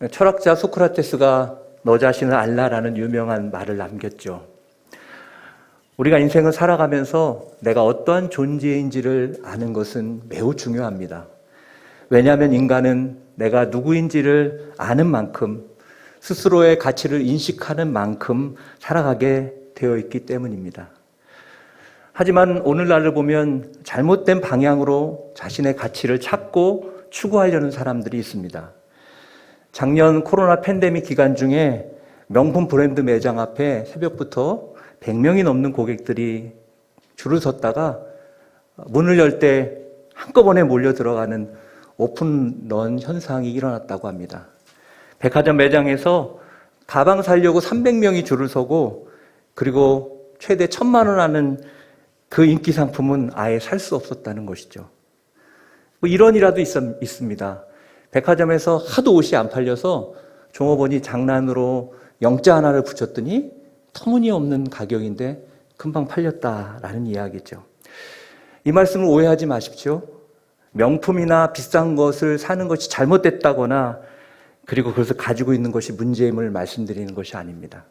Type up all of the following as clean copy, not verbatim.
철학자 소크라테스가 너 자신을 알라라는 유명한 말을 남겼죠. 우리가 인생을 살아가면서 내가 어떠한 존재인지를 아는 것은 매우 중요합니다. 왜냐하면 인간은 내가 누구인지를 아는 만큼, 스스로의 가치를 인식하는 만큼 살아가게 되어 있기 때문입니다. 하지만 오늘날을 보면 잘못된 방향으로 자신의 가치를 찾고 추구하려는 사람들이 있습니다. 작년 코로나 팬데믹 기간 중에 명품 브랜드 매장 앞에 새벽부터 100명이 넘는 고객들이 줄을 섰다가 문을 열 때 한꺼번에 몰려 들어가는 오픈런 현상이 일어났다고 합니다. 백화점 매장에서 가방 사려고 300명이 줄을 서고, 그리고 최대 1,000만 원 하는 그 인기 상품은 아예 살 수 없었다는 것이죠. 이런 일화도 있습니다. 백화점에서 하도 옷이 안 팔려서 종업원이 장난으로 영자 하나를 붙였더니 터무니없는 가격인데 금방 팔렸다라는 이야기죠. 이 말씀을 오해하지 마십시오. 명품이나 비싼 것을 사는 것이 잘못됐다거나 그리고 그것을 가지고 있는 것이 문제임을 말씀드리는 것이 아닙니다.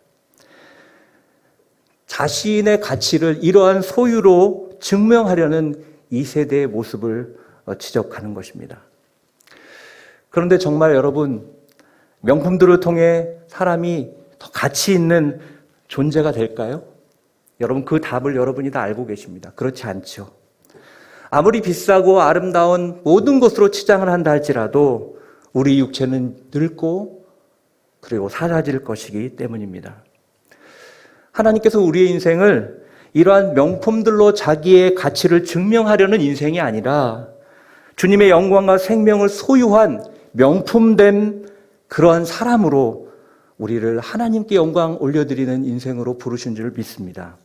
자신의 가치를 이러한 소유로 증명하려는 이 세대의 모습을 지적하는 것입니다. 그런데 정말 여러분, 명품들을 통해 사람이 더 가치 있는 존재가 될까요? 여러분, 그 답을 여러분이 다 알고 계십니다. 그렇지 않죠. 아무리 비싸고 아름다운 모든 것으로 치장을 한다 할지라도 우리 육체는 늙고 그리고 사라질 것이기 때문입니다. 하나님께서 우리의 인생을 이러한 명품들로 자기의 가치를 증명하려는 인생이 아니라 주님의 영광과 생명을 소유한 명품된 그러한 사람으로 우리를 하나님께 영광 올려드리는 인생으로 부르신 줄 믿습니다.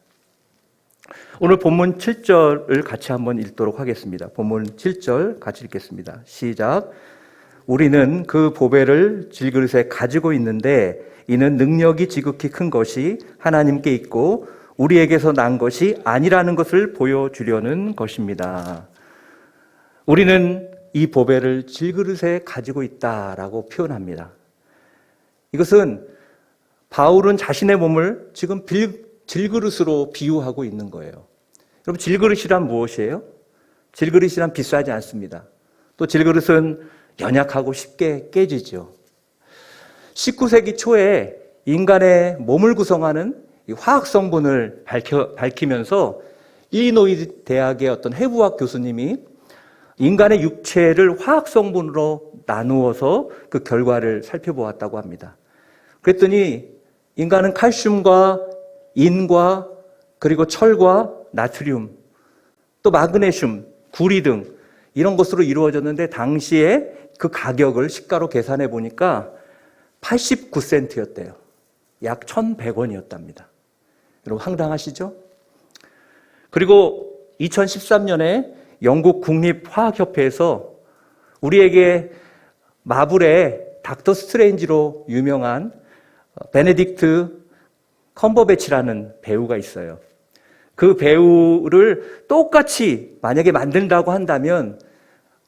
오늘 본문 7절을 같이 한번 읽도록 하겠습니다. 본문 7절 같이 읽겠습니다. 시작. 우리는 그 보배를 질그릇에 가지고 있는데 이는 능력이 지극히 큰 것이 하나님께 있고 우리에게서 난 것이 아니라는 것을 보여주려는 것입니다. 우리는 이 보배를 질그릇에 가지고 있다라고 표현합니다. 이것은 바울은 자신의 몸을 지금 질그릇으로 비유하고 있는 거예요. 여러분, 질그릇이란 무엇이에요? 질그릇이란 비싸지 않습니다. 또 질그릇은 연약하고 쉽게 깨지죠. 19세기 초에 인간의 몸을 구성하는 화학 성분을 밝히면서 일리노이 대학의 어떤 해부학 교수님이 인간의 육체를 화학 성분으로 나누어서 그 결과를 살펴보았다고 합니다. 그랬더니 인간은 칼슘과 인과 그리고 철과 나트륨, 또 마그네슘, 구리 등 이런 것으로 이루어졌는데 당시에 그 가격을 시가로 계산해 보니까 89센트였대요. 약 1,100원이었답니다. 여러분, 황당하시죠? 그리고 2013년에 영국 국립화학협회에서 우리에게 마블의 닥터 스트레인지로 유명한 베네딕트 컴버배치라는 배우가 있어요. 그 배우를 똑같이 만약에 만든다고 한다면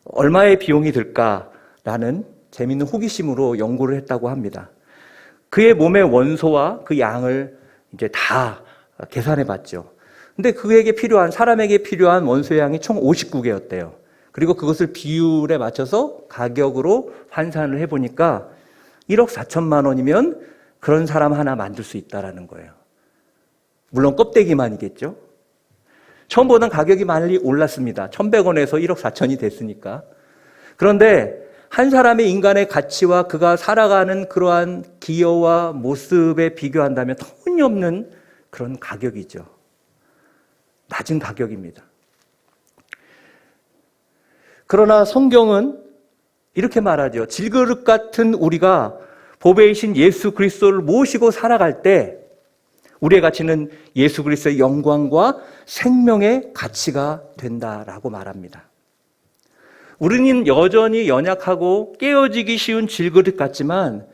얼마의 비용이 들까라는 재미있는 호기심으로 연구를 했다고 합니다. 그의 몸의 원소와 그 양을 이제 다 계산해 봤죠. 근데 그에게 필요한, 사람에게 필요한 원소의 양이 총 59개였대요. 그리고 그것을 비율에 맞춰서 가격으로 환산을 해보니까 1억 4천만 원이면 그런 사람 하나 만들 수 있다라는 거예요. 물론 껍데기만이겠죠. 처음보다는 가격이 많이 올랐습니다. 1,100원에서 1억 4천이 됐으니까. 그런데 한 사람의 인간의 가치와 그가 살아가는 그러한 기여와 모습에 비교한다면 터무니없는 그런 가격이죠. 낮은 가격입니다. 그러나 성경은 이렇게 말하죠. 질그릇 같은 우리가 보배이신 예수 그리스도를 모시고 살아갈 때 우리의 가치는 예수 그리스도의 영광과 생명의 가치가 된다라고 말합니다. 우리는 여전히 연약하고 깨어지기 쉬운 질그릇 같지만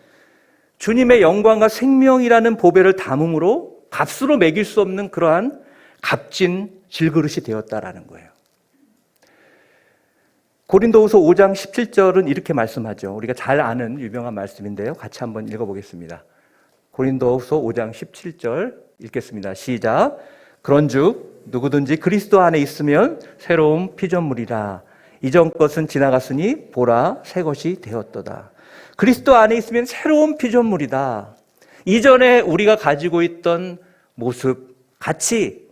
주님의 영광과 생명이라는 보배를 담음으로 값으로 매길 수 없는 그러한 값진 질그릇이 되었다라는 거예요. 고린도후서 5장 17절은 이렇게 말씀하죠. 우리가 잘 아는 유명한 말씀인데요. 같이 한번 읽어보겠습니다. 고린도후서 5장 17절 읽겠습니다. 시작. 그런즉 누구든지 그리스도 안에 있으면 새로운 피조물이라. 이전 것은 지나갔으니 보라 새 것이 되었도다. 그리스도 안에 있으면 새로운 피조물이다. 이전에 우리가 가지고 있던 모습, 가치,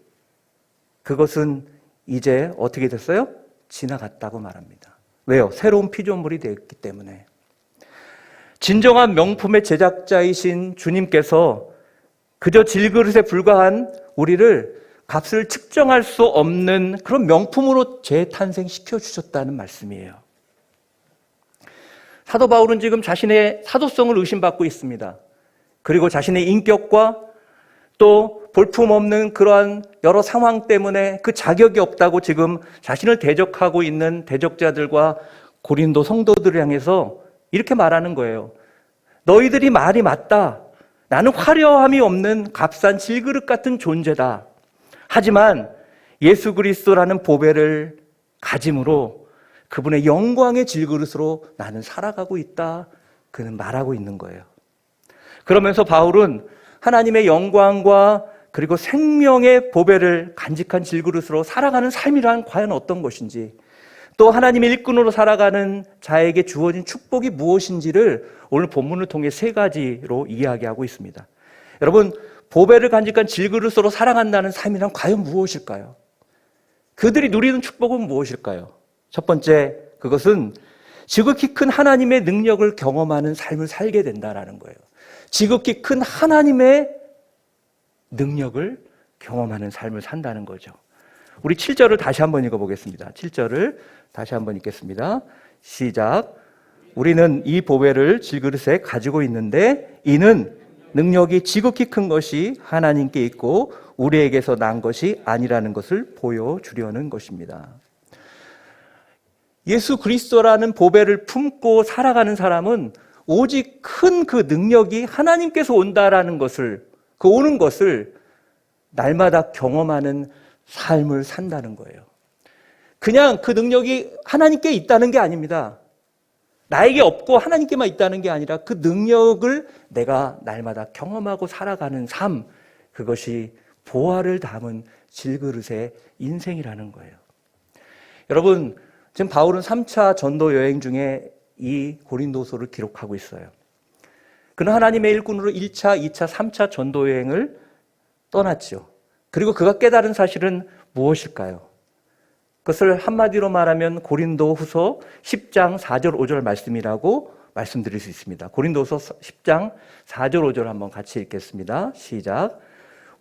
그것은 이제 어떻게 됐어요? 지나갔다고 말합니다. 왜요? 새로운 피조물이 되었기 때문에. 진정한 명품의 제작자이신 주님께서 그저 질그릇에 불과한 우리를 값을 측정할 수 없는 그런 명품으로 재탄생시켜 주셨다는 말씀이에요. 사도 바울은 지금 자신의 사도성을 의심받고 있습니다. 그리고 자신의 인격과 또 볼품없는 그러한 여러 상황 때문에 그 자격이 없다고 지금 자신을 대적하고 있는 대적자들과 고린도 성도들을 향해서 이렇게 말하는 거예요. 너희들이 말이 맞다. 나는 화려함이 없는 값싼 질그릇 같은 존재다. 하지만 예수 그리스도라는 보배를 가짐으로 그분의 영광의 질그릇으로 나는 살아가고 있다. 그는 말하고 있는 거예요. 그러면서 바울은 하나님의 영광과 그리고 생명의 보배를 간직한 질그릇으로 살아가는 삶이란 과연 어떤 것인지, 또 하나님의 일꾼으로 살아가는 자에게 주어진 축복이 무엇인지를 오늘 본문을 통해 세 가지로 이야기하고 있습니다. 여러분, 보배를 간직한 질그릇으로 살아간다는 삶이란 과연 무엇일까요? 그들이 누리는 축복은 무엇일까요? 첫 번째, 그것은 지극히 큰 하나님의 능력을 경험하는 삶을 살게 된다는 거예요. 지극히 큰 하나님의 능력을 경험하는 삶을 산다는 거죠. 우리 7절을 다시 한번 읽어보겠습니다. 7절을 다시 한번 읽겠습니다. 시작. 우리는 이 보배를 질그릇에 가지고 있는데 이는 능력이 지극히 큰 것이 하나님께 있고 우리에게서 난 것이 아니라는 것을 보여주려는 것입니다. 예수 그리스도라는 보배를 품고 살아가는 사람은 오직 큰 그 능력이 하나님께서 온다라는 것을, 그 오는 것을 날마다 경험하는 삶을 산다는 거예요. 그냥 그 능력이 하나님께 있다는 게 아닙니다. 나에게 없고 하나님께만 있다는 게 아니라 그 능력을 내가 날마다 경험하고 살아가는 삶, 그것이 보화를 담은 질그릇의 인생이라는 거예요. 여러분, 지금 바울은 3차 전도 여행 중에 이 고린도서를 기록하고 있어요. 그는 하나님의 일꾼으로 1차, 2차, 3차 전도 여행을 떠났죠. 그리고 그가 깨달은 사실은 무엇일까요? 그것을 한마디로 말하면 고린도후서 10장 4절 5절 말씀이라고 말씀드릴 수 있습니다. 고린도후서 10장 4절 5절 한번 같이 읽겠습니다. 시작.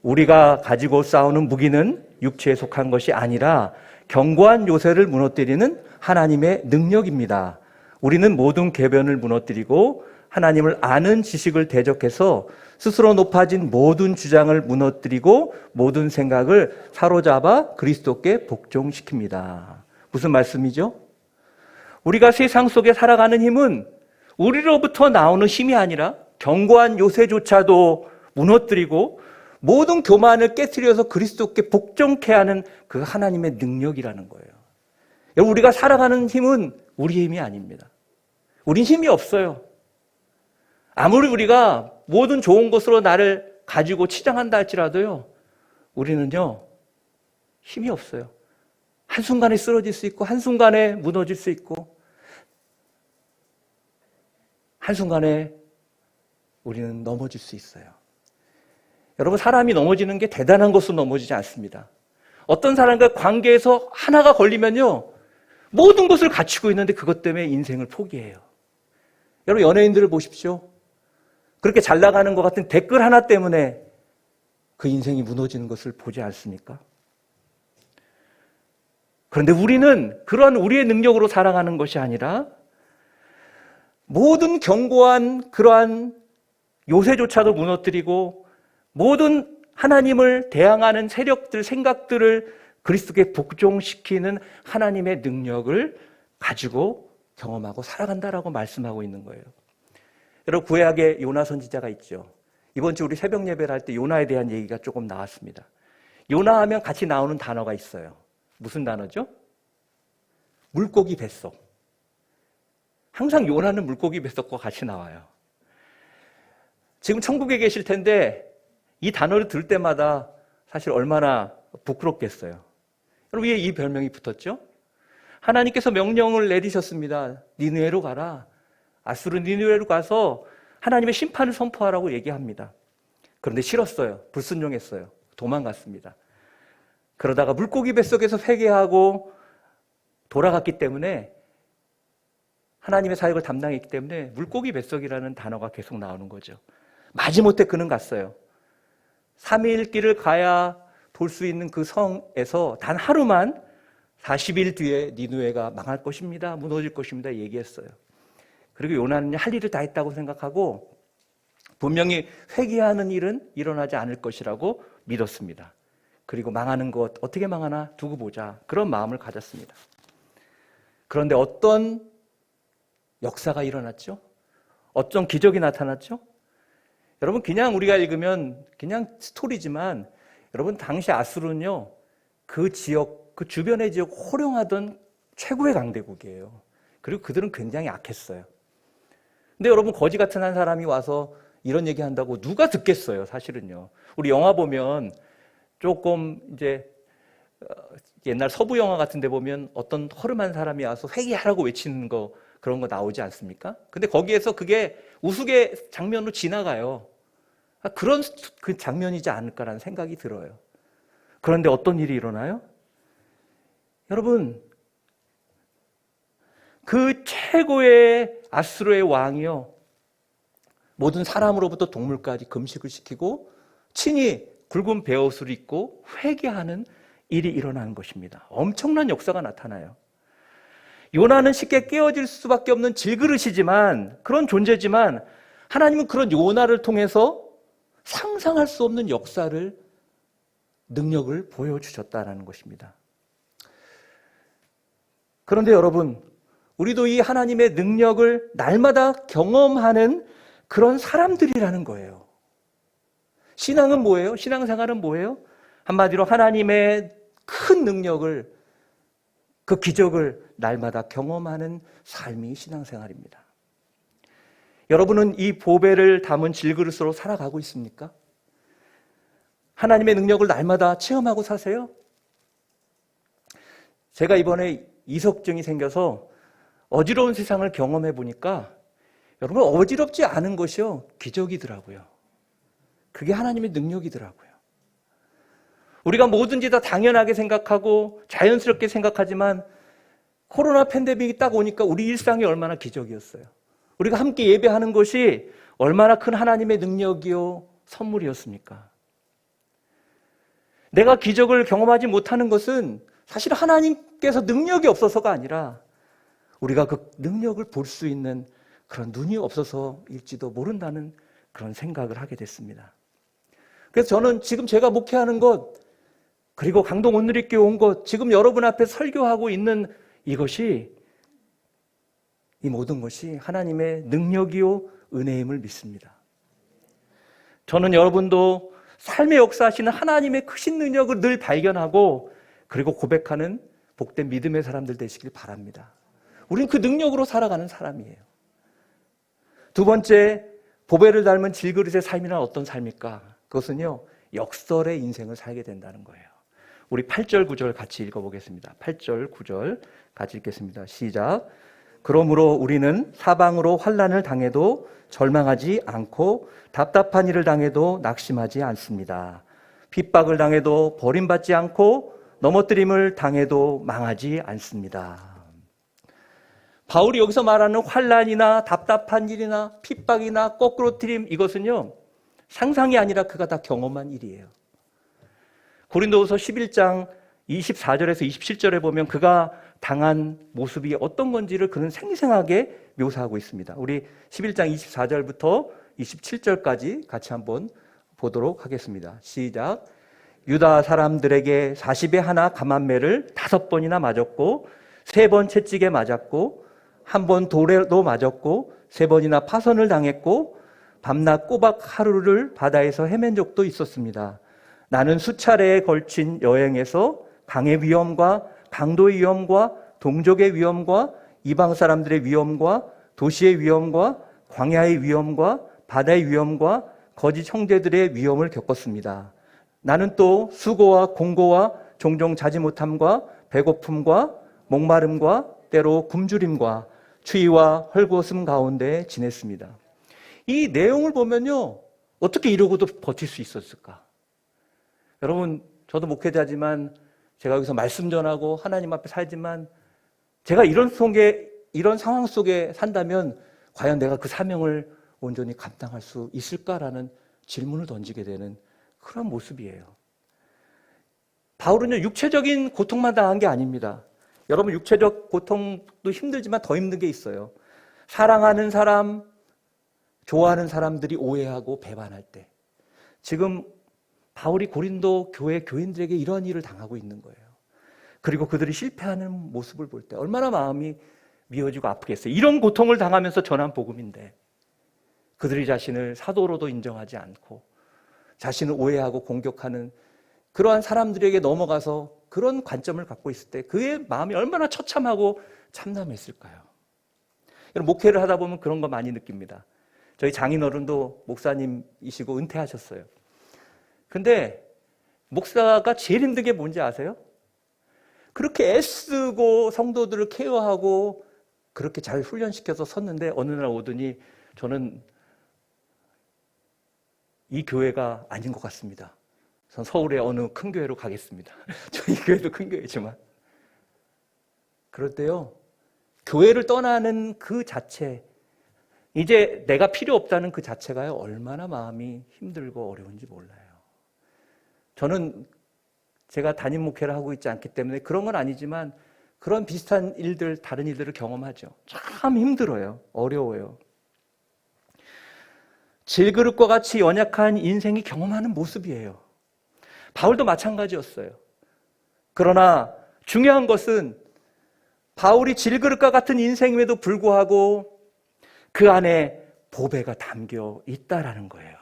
우리가 가지고 싸우는 무기는 육체에 속한 것이 아니라 견고한 요새를 무너뜨리는 하나님의 능력입니다. 우리는 모든 궤변을 무너뜨리고 하나님을 아는 지식을 대적해서 스스로 높아진 모든 주장을 무너뜨리고 모든 생각을 사로잡아 그리스도께 복종시킵니다. 무슨 말씀이죠? 우리가 세상 속에 살아가는 힘은 우리로부터 나오는 힘이 아니라 견고한 요새조차도 무너뜨리고 모든 교만을 깨트려서 그리스도께 복종케 하는 그 하나님의 능력이라는 거예요. 여러분, 우리가 살아가는 힘은 우리의 힘이 아닙니다. 우린 힘이 없어요. 아무리 우리가 모든 좋은 것으로 나를 가지고 치장한다 할지라도요, 우리는요, 힘이 없어요. 한순간에 쓰러질 수 있고, 한순간에 무너질 수 있고, 한순간에 우리는 넘어질 수 있어요. 여러분, 사람이 넘어지는 게 대단한 것으로 넘어지지 않습니다. 어떤 사람과 관계에서 하나가 걸리면요, 모든 것을 갖추고 있는데 그것 때문에 인생을 포기해요. 여러분, 연예인들을 보십시오. 그렇게 잘 나가는 것 같은 댓글 하나 때문에 그 인생이 무너지는 것을 보지 않습니까? 그런데 우리는 그러한 우리의 능력으로 살아가는 것이 아니라 모든 견고한 그러한 요새조차도 무너뜨리고 모든 하나님을 대항하는 세력들, 생각들을 그리스도께 복종시키는 하나님의 능력을 가지고 경험하고 살아간다라고 말씀하고 있는 거예요. 여러분, 구약에 요나 선지자가 있죠. 이번 주 우리 새벽 예배를 할 때 요나에 대한 얘기가 조금 나왔습니다. 요나 하면 같이 나오는 단어가 있어요. 무슨 단어죠? 물고기 뱃속. 항상 요나는 물고기 뱃속과 같이 나와요. 지금 천국에 계실 텐데 이 단어를 들을 때마다 사실 얼마나 부끄럽겠어요. 여러분, 왜 이 별명이 붙었죠? 하나님께서 명령을 내리셨습니다. 니느웨로 가라. 아수르 니느웨로 가서 하나님의 심판을 선포하라고 얘기합니다. 그런데 싫었어요. 불순종했어요. 도망갔습니다. 그러다가 물고기 뱃속에서 회개하고 돌아갔기 때문에, 하나님의 사역을 담당했기 때문에 물고기 뱃속이라는 단어가 계속 나오는 거죠. 마지못해 그는 갔어요. 3일 길을 가야 볼 수 있는 그 성에서 단 하루만 40일 뒤에 니느웨가 망할 것입니다. 무너질 것입니다. 얘기했어요. 그리고 요나는 할 일을 다 했다고 생각하고 분명히 회개하는 일은 일어나지 않을 것이라고 믿었습니다. 그리고 망하는 것, 어떻게 망하나 두고 보자, 그런 마음을 가졌습니다. 그런데 어떤 역사가 일어났죠? 어떤 기적이 나타났죠? 여러분, 그냥 우리가 읽으면 그냥 스토리지만, 여러분, 당시 아수르는요, 그 지역, 그 주변의 지역 호령하던 최고의 강대국이에요. 그리고 그들은 굉장히 악했어요. 근데 여러분, 거지 같은 한 사람이 와서 이런 얘기 한다고 누가 듣겠어요, 사실은요. 우리 영화 보면 조금 이제 옛날 서부 영화 같은 데 보면 어떤 허름한 사람이 와서 회개하라고 외치는 거, 그런 거 나오지 않습니까? 근데 거기에서 그게 우스개 장면으로 지나가요. 그런 그 장면이지 않을까라는 생각이 들어요. 그런데 어떤 일이 일어나요? 여러분, 그 최고의 아수르의 왕이요, 모든 사람으로부터 동물까지 금식을 시키고 친히 굵은 베옷을 입고 회개하는 일이 일어나는 것입니다. 엄청난 역사가 나타나요. 요나는 쉽게 깨어질 수밖에 없는 질그릇이지만, 그런 존재지만, 하나님은 그런 요나를 통해서 상상할 수 없는 역사를, 능력을 보여주셨다는 것입니다. 그런데 여러분, 우리도 이 하나님의 능력을 날마다 경험하는 그런 사람들이라는 거예요. 신앙은 뭐예요? 신앙생활은 뭐예요? 한마디로 하나님의 큰 능력을, 그 기적을 날마다 경험하는 삶이 신앙생활입니다. 여러분은 이 보배를 담은 질그릇으로 살아가고 있습니까? 하나님의 능력을 날마다 체험하고 사세요? 제가 이번에 이석증이 생겨서 어지러운 세상을 경험해 보니까, 여러분, 어지럽지 않은 것이요, 기적이더라고요. 그게 하나님의 능력이더라고요. 우리가 뭐든지 다 당연하게 생각하고 자연스럽게 생각하지만, 코로나 팬데믹이 딱 오니까 우리 일상이 얼마나 기적이었어요. 우리가 함께 예배하는 것이 얼마나 큰 하나님의 능력이요, 선물이었습니까? 내가 기적을 경험하지 못하는 것은 사실 하나님께서 능력이 없어서가 아니라 우리가 그 능력을 볼 수 있는 그런 눈이 없어서일지도 모른다는 그런 생각을 하게 됐습니다. 그래서 저는 지금 제가 목회하는 것, 그리고 강동 온누리교회 온 것, 지금 여러분 앞에 설교하고 있는 이것이, 이 모든 것이 하나님의 능력이요, 은혜임을 믿습니다. 저는 여러분도 삶의 역사하시는 하나님의 크신 능력을 늘 발견하고, 그리고 고백하는 복된 믿음의 사람들 되시길 바랍니다. 우리는 그 능력으로 살아가는 사람이에요. 두 번째, 보배를 닮은 질그릇의 삶이란 어떤 삶일까? 그것은요, 역설의 인생을 살게 된다는 거예요. 우리 8절 9절 같이 읽어보겠습니다. 8절 9절 같이 읽겠습니다. 시작. 그러므로 우리는 사방으로 환난을 당해도 절망하지 않고 답답한 일을 당해도 낙심하지 않습니다. 핍박을 당해도 버림받지 않고 넘어뜨림을 당해도 망하지 않습니다. 바울이 여기서 말하는 환난이나 답답한 일이나 핍박이나 거꾸로뜨림, 이것은요, 상상이 아니라 그가 다 경험한 일이에요. 고린도후서 11장 24절에서 27절에 보면 그가 당한 모습이 어떤 건지를 그는 생생하게 묘사하고 있습니다. 우리 11장 24절부터 27절까지 같이 한번 보도록 하겠습니다. 시작. 유다 사람들에게 40에 하나 감한매를 5번이나 맞았고 3번 채찍에 맞았고 1번 돌에도 맞았고 3번이나 파선을 당했고 밤낮 꼬박 하루를 바다에서 헤맨 적도 있었습니다. 나는 수차례에 걸친 여행에서 강의 위험과 강도의 위험과 동족의 위험과 이방 사람들의 위험과 도시의 위험과 광야의 위험과 바다의 위험과 거짓 형제들의 위험을 겪었습니다. 나는 또 수고와 공고와 종종 자지 못함과 배고픔과 목마름과 때로 굶주림과 추위와 헐벗음 가운데 지냈습니다. 이 내용을 보면요, 어떻게 이러고도 버틸 수 있었을까? 여러분, 저도 목회자지만 제가 여기서 말씀 전하고 하나님 앞에 살지만 제가 이런 상황 속에 산다면 과연 내가 그 사명을 온전히 감당할 수 있을까라는 질문을 던지게 되는 그런 모습이에요. 바울은요, 육체적인 고통만 당한 게 아닙니다. 여러분, 육체적 고통도 힘들지만 더 힘든 게 있어요. 사랑하는 사람, 좋아하는 사람들이 오해하고 배반할 때. 지금 바울이 고린도 교회 교인들에게 이런 일을 당하고 있는 거예요. 그리고 그들이 실패하는 모습을 볼 때 얼마나 마음이 미어지고 아프겠어요. 이런 고통을 당하면서 전한 복음인데 그들이 자신을 사도로도 인정하지 않고 자신을 오해하고 공격하는 그러한 사람들에게 넘어가서 그런 관점을 갖고 있을 때 그의 마음이 얼마나 처참하고 참담했을까요? 여러분, 목회를 하다 보면 그런 거 많이 느낍니다. 저희 장인어른도 목사님이시고 은퇴하셨어요. 근데 목사가 제일 힘든 게 뭔지 아세요? 그렇게 애쓰고 성도들을 케어하고 그렇게 잘 훈련시켜서 섰는데 어느 날 오더니 저는 이 교회가 아닌 것 같습니다. 전 서울의 어느 큰 교회로 가겠습니다. 저희 교회도 큰 교회지만. 그럴 때요, 교회를 떠나는 그 자체, 이제 내가 필요 없다는 그 자체가요, 얼마나 마음이 힘들고 어려운지 몰라요. 저는 제가 담임 목회를 하고 있지 않기 때문에 그런 건 아니지만 그런 비슷한 일들, 다른 일들을 경험하죠. 참 힘들어요. 어려워요. 질그릇과 같이 연약한 인생이 경험하는 모습이에요. 바울도 마찬가지였어요. 그러나 중요한 것은 바울이 질그릇과 같은 인생임에도 불구하고 그 안에 보배가 담겨 있다라는 거예요.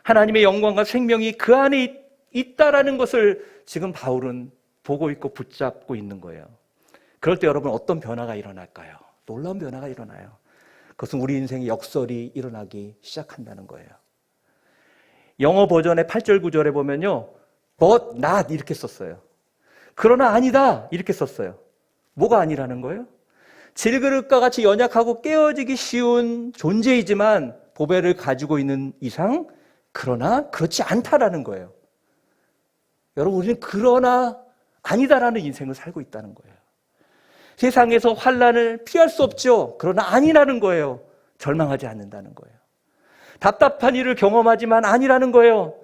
하나님의 영광과 생명이 그 안에 있다라는 것을 지금 바울은 보고 있고 붙잡고 있는 거예요. 그럴 때 여러분 어떤 변화가 일어날까요? 놀라운 변화가 일어나요. 그것은 우리 인생의 역설이 일어나기 시작한다는 거예요. 영어 버전의 8절 9절에 보면요, but not 이렇게 썼어요. 그러나 아니다 이렇게 썼어요. 뭐가 아니라는 거예요? 질그릇과 같이 연약하고 깨어지기 쉬운 존재이지만 보배를 가지고 있는 이상 그러나 그렇지 않다라는 거예요. 여러분, 우리는 그러나 아니다라는 인생을 살고 있다는 거예요. 세상에서 환난을 피할 수 없죠. 그러나 아니라는 거예요. 절망하지 않는다는 거예요. 답답한 일을 경험하지만 아니라는 거예요.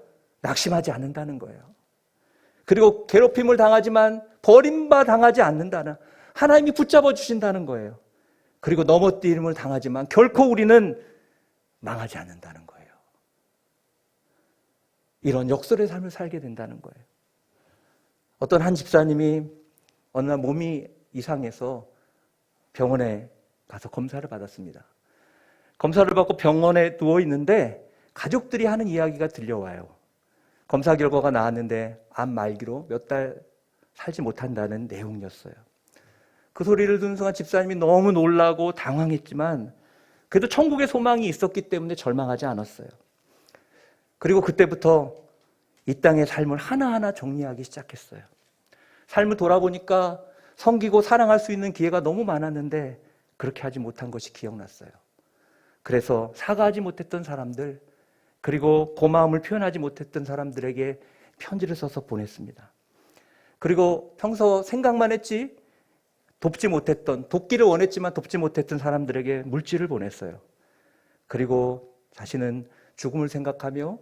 낙심하지 않는다는 거예요. 그리고 괴롭힘을 당하지만 버림받지 않는다는, 하나님이 붙잡아 주신다는 거예요. 그리고 넘어뜨림을 당하지만 결코 우리는 망하지 않는다는 거예요. 이런 역설의 삶을 살게 된다는 거예요. 어떤 한 집사님이 어느 날 몸이 이상해서 병원에 가서 검사를 받았습니다. 검사를 받고 병원에 누워 있는데 가족들이 하는 이야기가 들려와요. 검사 결과가 나왔는데 암 말기로 몇 달 살지 못한다는 내용이었어요. 그 소리를 듣는 순간 집사님이 너무 놀라고 당황했지만 그래도 천국의 소망이 있었기 때문에 절망하지 않았어요. 그리고 그때부터 이 땅의 삶을 하나하나 정리하기 시작했어요. 삶을 돌아보니까 섬기고 사랑할 수 있는 기회가 너무 많았는데 그렇게 하지 못한 것이 기억났어요. 그래서 사과하지 못했던 사람들, 그리고 고마움을 표현하지 못했던 사람들에게 편지를 써서 보냈습니다. 그리고 평소 생각만 했지 돕기를 원했지만 돕지 못했던 사람들에게 물질을 보냈어요. 그리고 자신은 죽음을 생각하며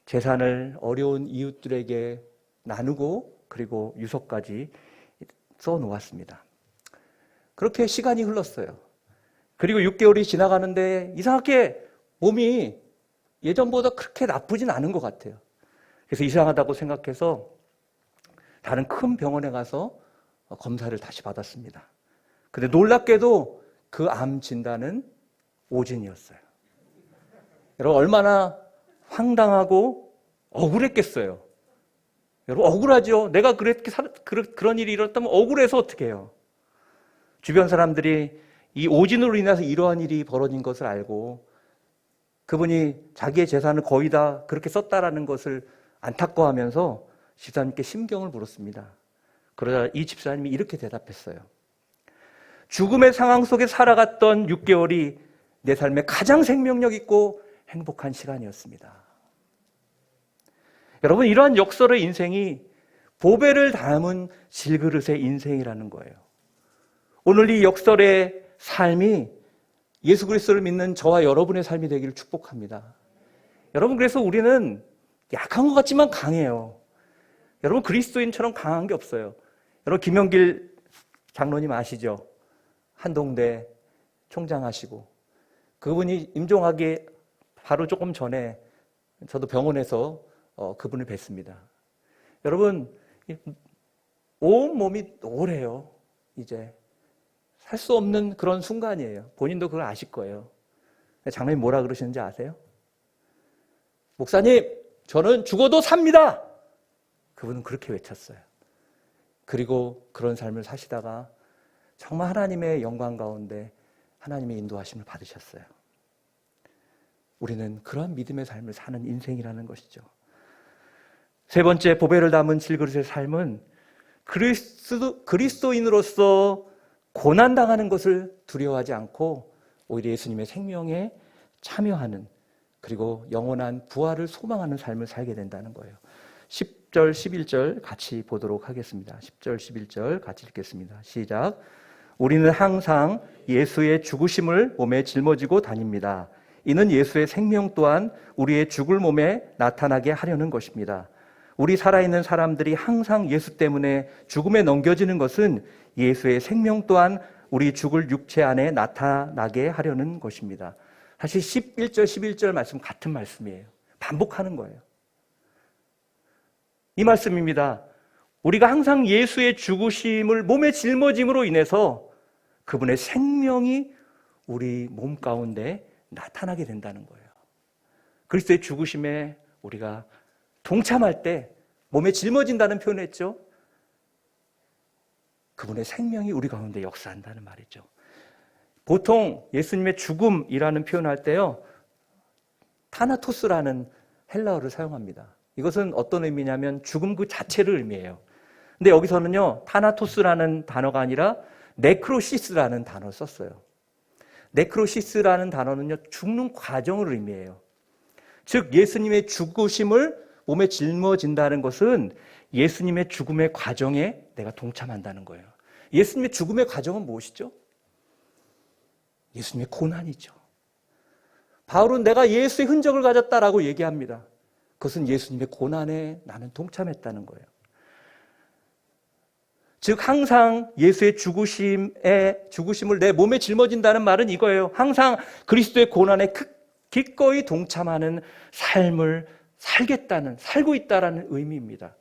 재산을 어려운 이웃들에게 나누고 그리고 유서까지 써놓았습니다. 그렇게 시간이 흘렀어요. 그리고 6개월이 지나가는데 이상하게 몸이 예전보다 그렇게 나쁘진 않은 것 같아요. 그래서 이상하다고 생각해서 다른 큰 병원에 가서 검사를 다시 받았습니다. 근데 놀랍게도 그 암 진단은 오진이었어요. 여러분, 얼마나 황당하고 억울했겠어요. 여러분, 억울하죠? 내가 그런 일이 일어났다면 억울해서 어떻게 해요? 주변 사람들이 이 오진으로 인해서 이러한 일이 벌어진 것을 알고 그분이 자기의 재산을 거의 다 그렇게 썼다라는 것을 안타까워하면서 집사님께 심경을 물었습니다. 그러자 이 집사님이 이렇게 대답했어요. 죽음의 상황 속에 살아갔던 6개월이 내 삶에 가장 생명력 있고 행복한 시간이었습니다. 여러분, 이러한 역설의 인생이 보배를 담은 질그릇의 인생이라는 거예요. 오늘 이 역설의 삶이 예수 그리스도를 믿는 저와 여러분의 삶이 되기를 축복합니다. 여러분, 그래서 우리는 약한 것 같지만 강해요. 여러분, 그리스도인처럼 강한 게 없어요. 여러분, 김영길 장로님 아시죠? 한동대 총장 하시고 그분이 임종하기 바로 조금 전에 저도 병원에서 그분을 뵀습니다. 여러분, 온 몸이 노래요. 이제 살 수 없는 그런 순간이에요. 본인도 그걸 아실 거예요. 장로님 뭐라 그러시는지 아세요? 목사님, 저는 죽어도 삽니다. 그분은 그렇게 외쳤어요. 그리고 그런 삶을 사시다가 정말 하나님의 영광 가운데 하나님의 인도하심을 받으셨어요. 우리는 그런 믿음의 삶을 사는 인생이라는 것이죠. 세 번째, 보배를 담은 질그릇의 삶은 그리스도인으로서 고난당하는 것을 두려워하지 않고 오히려 예수님의 생명에 참여하는, 그리고 영원한 부활을 소망하는 삶을 살게 된다는 거예요. 10절, 11절 같이 보도록 하겠습니다. 10절, 11절 같이 읽겠습니다. 시작. 우리는 항상 예수의 죽으심을 몸에 짊어지고 다닙니다. 이는 예수의 생명 또한 우리의 죽을 몸에 나타나게 하려는 것입니다. 우리 살아있는 사람들이 항상 예수 때문에 죽음에 넘겨지는 것은 예수의 생명 또한 우리 죽을 육체 안에 나타나게 하려는 것입니다. 사실 11절, 11절 말씀 같은 말씀이에요. 반복하는 거예요. 이 말씀입니다. 우리가 항상 예수의 죽으심을 몸에 짊어짐으로 인해서 그분의 생명이 우리 몸 가운데 나타나게 된다는 거예요. 그리스도의 죽으심에 우리가 동참할 때 몸에 짊어진다는 표현을 했죠. 그분의 생명이 우리 가운데 역사한다는 말이죠. 보통 예수님의 죽음이라는 표현할 때요, 타나토스라는 헬라어를 사용합니다. 이것은 어떤 의미냐면 죽음 그 자체를 의미해요. 근데 여기서는요, 타나토스라는 단어가 아니라 네크로시스라는 단어를 썼어요. 네크로시스라는 단어는요, 죽는 과정을 의미해요. 즉 예수님의 죽으심을 몸에 짊어진다는 것은 예수님의 죽음의 과정에 내가 동참한다는 거예요. 예수님의 죽음의 과정은 무엇이죠? 예수님의 고난이죠. 바울은 내가 예수의 흔적을 가졌다라고 얘기합니다. 그것은 예수님의 고난에 나는 동참했다는 거예요. 즉 항상 예수의 죽으심을 내 몸에 짊어진다는 말은 이거예요. 항상 그리스도의 고난에 기꺼이 동참하는 삶을 살고 있다라는 의미입니다.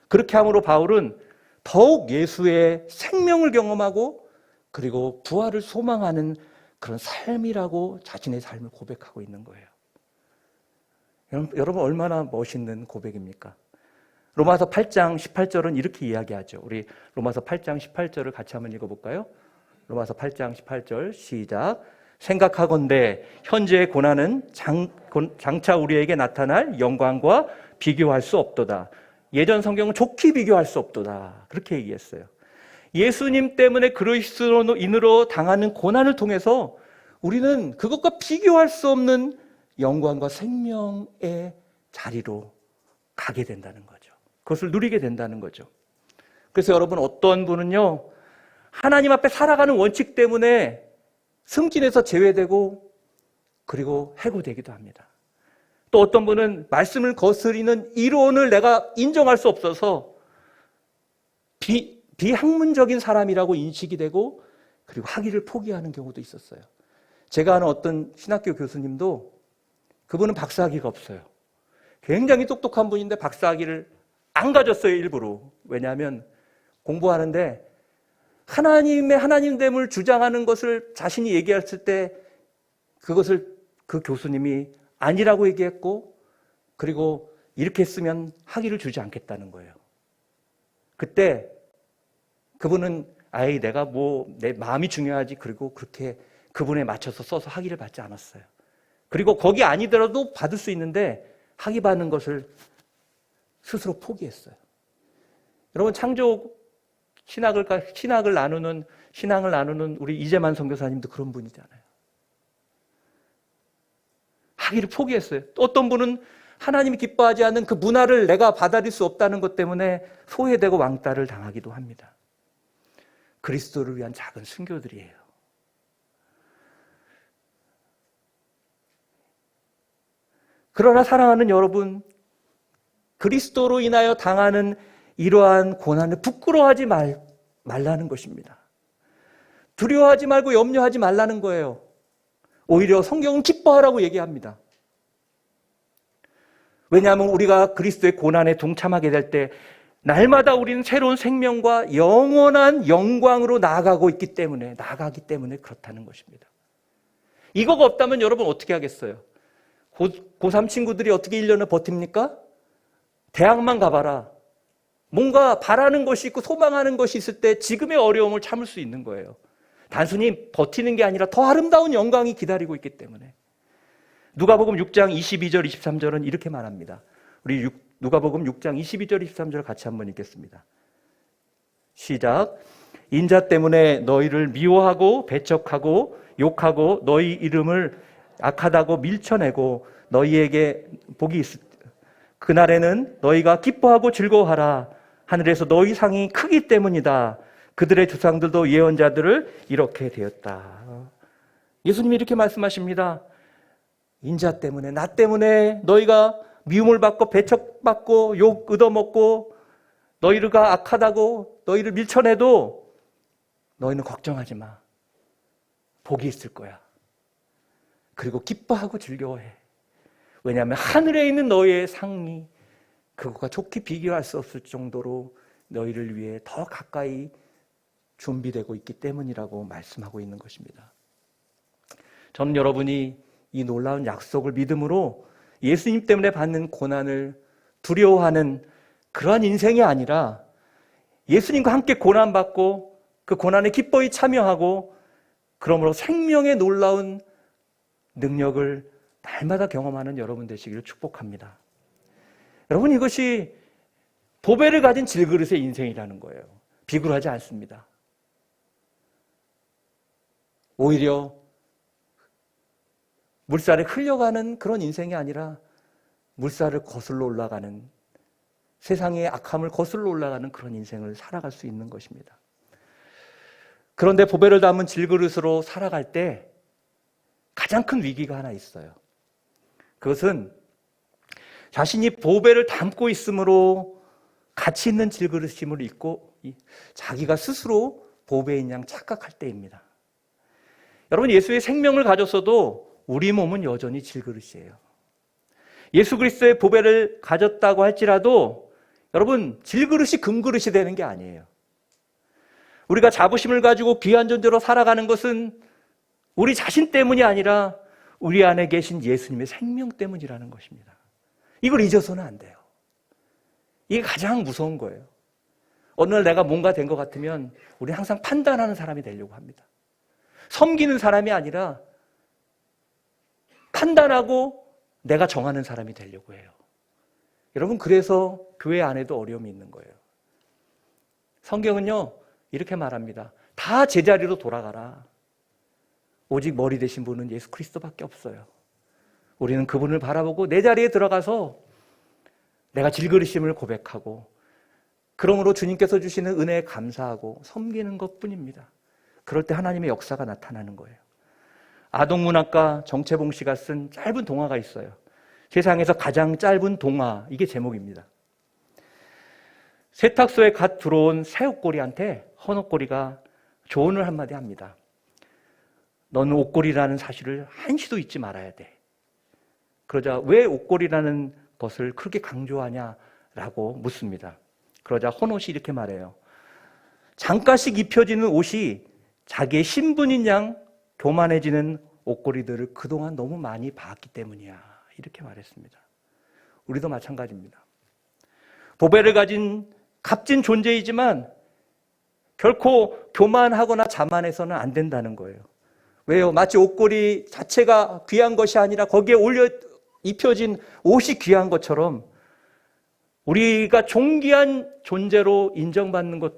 그렇게 함으로 바울은 더욱 예수의 생명을 경험하고 그리고 부활을 소망하는 그런 삶이라고 자신의 삶을 고백하고 있는 거예요. 여러분 얼마나 멋있는 고백입니까? 로마서 8장 18절은 이렇게 이야기하죠. 우리 로마서 8장 18절을 같이 한번 읽어볼까요? 로마서 8장 18절 시작. 생각하건대 현재의 고난은 장차 우리에게 나타날 영광과 비교할 수 없도다. 예전 성경은 좋게 비교할 수 없도다. 그렇게 얘기했어요. 예수님 때문에 그리스도인으로 당하는 고난을 통해서 우리는 그것과 비교할 수 없는 영광과 생명의 자리로 가게 된다는 거죠. 그것을 누리게 된다는 거죠. 그래서 여러분, 어떤 분은요, 하나님 앞에 살아가는 원칙 때문에 승진에서 제외되고 그리고 해고되기도 합니다. 또 어떤 분은 말씀을 거스리는 이론을 내가 인정할 수 없어서 비학문적인 사람이라고 인식이 되고 그리고 학위를 포기하는 경우도 있었어요. 제가 아는 어떤 신학교 교수님도 그분은 박사학위가 없어요. 굉장히 똑똑한 분인데 박사학위를 안 가졌어요, 일부러. 왜냐하면 공부하는데 하나님의 하나님됨을 주장하는 것을 자신이 얘기했을 때 그것을 그 교수님이 아니라고 얘기했고, 그리고 이렇게 했으면 학위를 주지 않겠다는 거예요. 그때 그분은 아이, 내가 내 마음이 중요하지. 그리고 그렇게 그분에 맞춰서 써서 학위를 받지 않았어요. 그리고 거기 아니더라도 받을 수 있는데 학위 받는 것을 스스로 포기했어요. 여러분, 창조 신앙을 나누는 우리 이재만 선교사님도 그런 분이잖아요. 학위를 포기했어요. 또 어떤 분은 하나님이 기뻐하지 않는 그 문화를 내가 받아들일 수 없다는 것 때문에 소외되고 왕따를 당하기도 합니다. 그리스도를 위한 작은 순교들이에요. 그러나 사랑하는 여러분, 그리스도로 인하여 당하는 이러한 고난을 부끄러워하지 말라는 것입니다. 두려워하지 말고 염려하지 말라는 거예요. 오히려 성경은 기뻐하라고 얘기합니다. 왜냐하면 우리가 그리스도의 고난에 동참하게 될 때 날마다 우리는 새로운 생명과 영원한 영광으로 나가기 때문에 그렇다는 것입니다. 이거가 없다면 여러분 어떻게 하겠어요? 고3 친구들이 어떻게 1년을 버팁니까? 대학만 가봐라. 뭔가 바라는 것이 있고 소망하는 것이 있을 때 지금의 어려움을 참을 수 있는 거예요. 단순히 버티는 게 아니라 더 아름다운 영광이 기다리고 있기 때문에. 누가복음 6장 22절 23절은 이렇게 말합니다. 우리 누가복음 6장 22절 23절 같이 한번 읽겠습니다. 시작. 인자 때문에 너희를 미워하고 배척하고 욕하고 너희 이름을 악하다고 밀쳐내고 너희에게 복이 있을 그날에는 너희가 기뻐하고 즐거워하라. 하늘에서 너희 상이 크기 때문이다. 그들의 조상들도 예언자들을 이렇게 되었다. 예수님이 이렇게 말씀하십니다. 인자 때문에, 나 때문에 너희가 미움을 받고 배척받고 욕 얻어먹고 너희가 악하다고 너희를 밀쳐내도 너희는 걱정하지 마. 복이 있을 거야. 그리고 기뻐하고 즐거워해. 왜냐하면 하늘에 있는 너희의 상이 그것과 좋게 비교할 수 없을 정도로 너희를 위해 더 가까이 준비되고 있기 때문이라고 말씀하고 있는 것입니다. 저는 여러분이 이 놀라운 약속을 믿음으로 예수님 때문에 받는 고난을 두려워하는 그러한 인생이 아니라 예수님과 함께 고난받고 그 고난에 기꺼이 참여하고 그러므로 생명의 놀라운 능력을 날마다 경험하는 여러분 되시기를 축복합니다. 여러분, 이것이 보배를 가진 질그릇의 인생이라는 거예요. 비굴하지 않습니다. 오히려 물살에 흘려가는 그런 인생이 아니라 물살을 거슬러 올라가는, 세상의 악함을 거슬러 올라가는 그런 인생을 살아갈 수 있는 것입니다. 그런데 보배를 담은 질그릇으로 살아갈 때 가장 큰 위기가 하나 있어요. 그것은 자신이 보배를 담고 있으므로 가치 있는 질그릇임을 잊고 자기가 스스로 보배인 양 착각할 때입니다. 여러분, 예수의 생명을 가졌어도 우리 몸은 여전히 질그릇이에요. 예수 그리스도의 보배를 가졌다고 할지라도 여러분, 질그릇이 금그릇이 되는 게 아니에요. 우리가 자부심을 가지고 귀한 존재로 살아가는 것은 우리 자신 때문이 아니라 우리 안에 계신 예수님의 생명 때문이라는 것입니다. 이걸 잊어서는 안 돼요. 이게 가장 무서운 거예요. 어느 날 내가 뭔가 된 것 같으면 우리는 항상 판단하는 사람이 되려고 합니다. 섬기는 사람이 아니라 판단하고 내가 정하는 사람이 되려고 해요. 여러분, 그래서 교회 안에도 어려움이 있는 거예요. 성경은요, 이렇게 말합니다. 다 제자리로 돌아가라. 오직 머리 되신 분은 예수 그리스도밖에 없어요. 우리는 그분을 바라보고 내 자리에 들어가서 내가 질그릇임을 고백하고 그러므로 주님께서 주시는 은혜에 감사하고 섬기는 것뿐입니다. 그럴 때 하나님의 역사가 나타나는 거예요. 아동문학가 정채봉 씨가 쓴 짧은 동화가 있어요. 세상에서 가장 짧은 동화, 이게 제목입니다. 세탁소에 갓 들어온 새옷걸이한테 헌옷걸이가 조언을 한마디 합니다. 너는 옷걸이라는 사실을 한시도 잊지 말아야 돼. 그러자 왜 옷걸이라는 것을 그렇게 강조하냐라고 묻습니다. 그러자 헌옷이 이렇게 말해요. 잠깐씩 입혀지는 옷이 자기의 신분인 양 교만해지는 옷걸이들을 그동안 너무 많이 봤기 때문이야. 이렇게 말했습니다. 우리도 마찬가지입니다. 보배를 가진 값진 존재이지만 결코 교만하거나 자만해서는 안 된다는 거예요. 왜요? 마치 옷걸이 자체가 귀한 것이 아니라 거기에 올려 입혀진 옷이 귀한 것처럼 우리가 존귀한 존재로 인정받는 것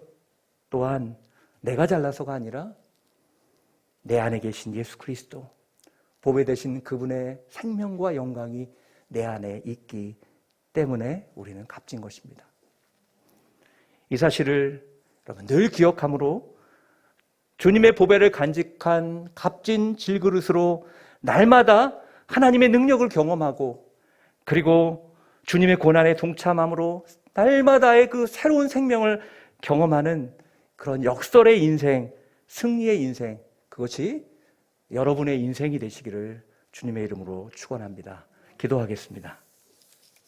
또한 내가 잘나서가 아니라 내 안에 계신 예수 그리스도, 보배 되신 그분의 생명과 영광이 내 안에 있기 때문에 우리는 값진 것입니다. 이 사실을 여러분 늘 기억함으로 주님의 보배를 간직한 값진 질그릇으로 날마다 하나님의 능력을 경험하고 그리고 주님의 고난에 동참함으로 날마다의 그 새로운 생명을 경험하는 그런 역설의 인생, 승리의 인생, 그것이 여러분의 인생이 되시기를 주님의 이름으로 축원합니다. 기도하겠습니다.